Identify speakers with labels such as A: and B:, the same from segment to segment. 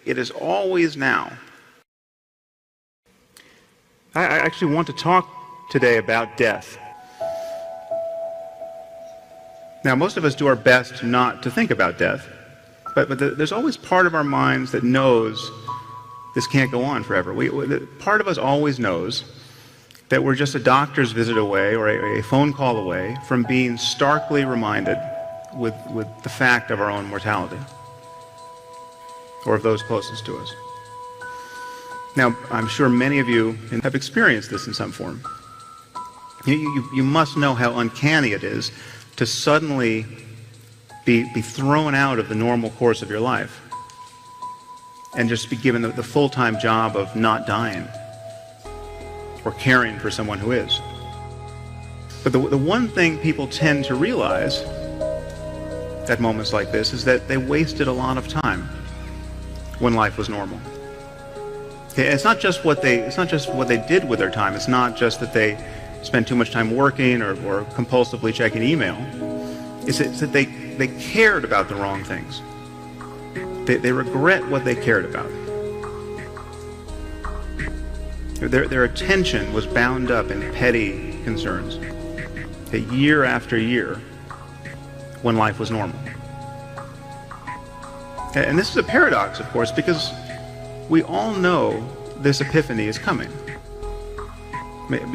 A: It is always now. I actually want to talk today about death. Now, most of us do our best not to think about death, but there's always part of our minds that knows this can't go on forever. Part of us always knows that we're just a doctor's visit away or a phone call away from being starkly reminded with the fact of our own mortality, or of those closest to us. Now, I'm sure many of you have experienced this in some form. You must know how uncanny it is to suddenly be thrown out of the normal course of your life and just be given the full-time job of not dying or caring for someone who is. But the one thing people tend to realize at moments like this is that they wasted a lot of time when life was normal. It's not just what they did with their time. It's not just that they spent too much time working or compulsively checking email. It's that they cared about the wrong things. They regret what they cared about. Their attention was bound up in petty concerns, year after year, when life was normal. And this is a paradox, of course, because we all know this epiphany is coming.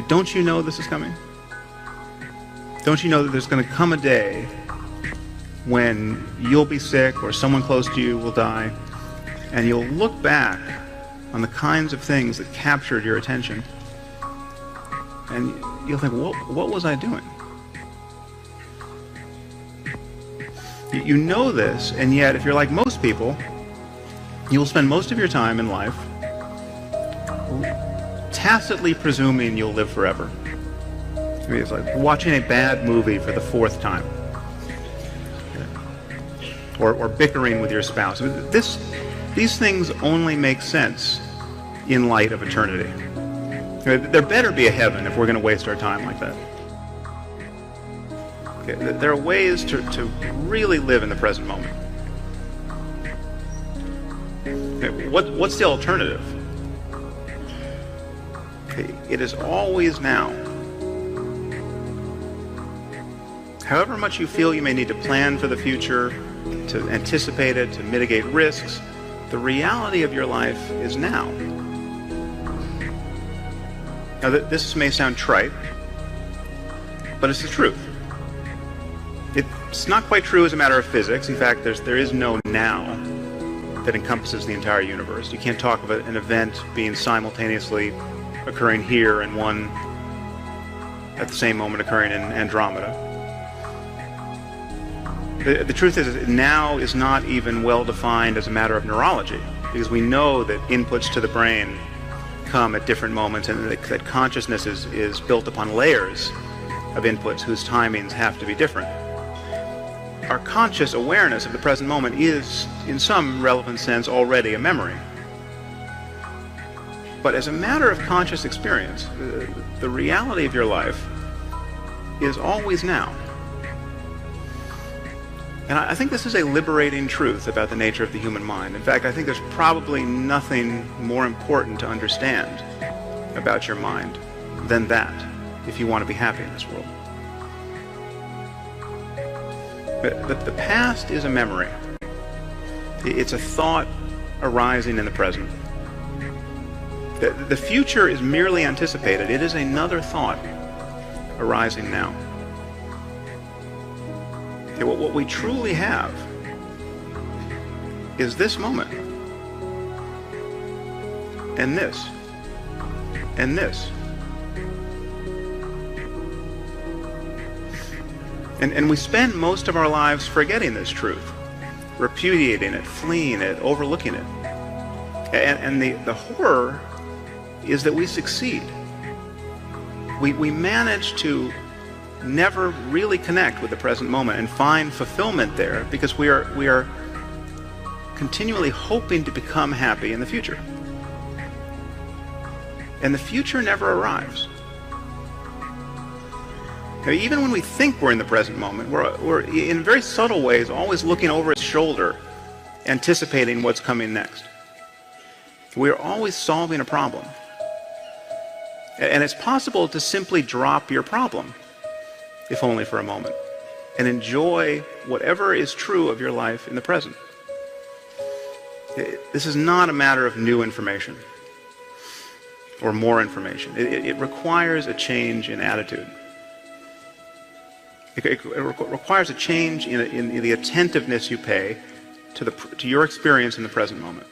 A: Don't you know this is coming? Don't you know that there's going to come a day when you'll be sick or someone close to you will die, and you'll look back on the kinds of things that captured your attention, and you'll think, what was I doing? You know this, and yet if you're like most people, you'll spend most of your time in life tacitly presuming you'll live forever. I mean, it's like watching a bad movie for the fourth time, or bickering with your spouse. These things only make sense in light of eternity. There better be a heaven if we're going to waste our time like that. There are ways to really live in the present moment. What's the alternative? It is always now. However much you feel you may need to plan for the future, to anticipate it, to mitigate risks, the reality of your life is now. Now, this may sound trite, but it's the truth. It's not quite true as a matter of physics. In fact, there is no now that encompasses the entire universe. You can't talk of an event being simultaneously occurring here and one at the same moment occurring in Andromeda. The truth is, now is not even well defined as a matter of neurology, because we know that inputs to the brain come at different moments, and that consciousness is built upon layers of inputs whose timings have to be different. Our conscious awareness of the present moment is, in some relevant sense, already a memory. But as a matter of conscious experience, the reality of your life is always now. And I think this is a liberating truth about the nature of the human mind. In fact, I think there's probably nothing more important to understand about your mind than that, if you want to be happy in this world. The past is a memory. It's a thought arising in the present. The future is merely anticipated. It is another thought arising now. What we truly have is this moment, and this, and this. And we spend most of our lives forgetting this truth, repudiating it, fleeing it, overlooking it. And the horror is that we succeed. We manage to never really connect with the present moment and find fulfillment there because we are continually hoping to become happy in the future. And the future never arrives. Now, even when we think we're in the present moment, we're in very subtle ways always looking over his shoulder, anticipating what's coming next. We are always solving a problem. And it's possible to simply drop your problem, if only for a moment, and enjoy whatever is true of your life in the present. This is not a matter of new information or more information. It requires a change in attitude. It requires a change in the attentiveness you pay to your experience in the present moment.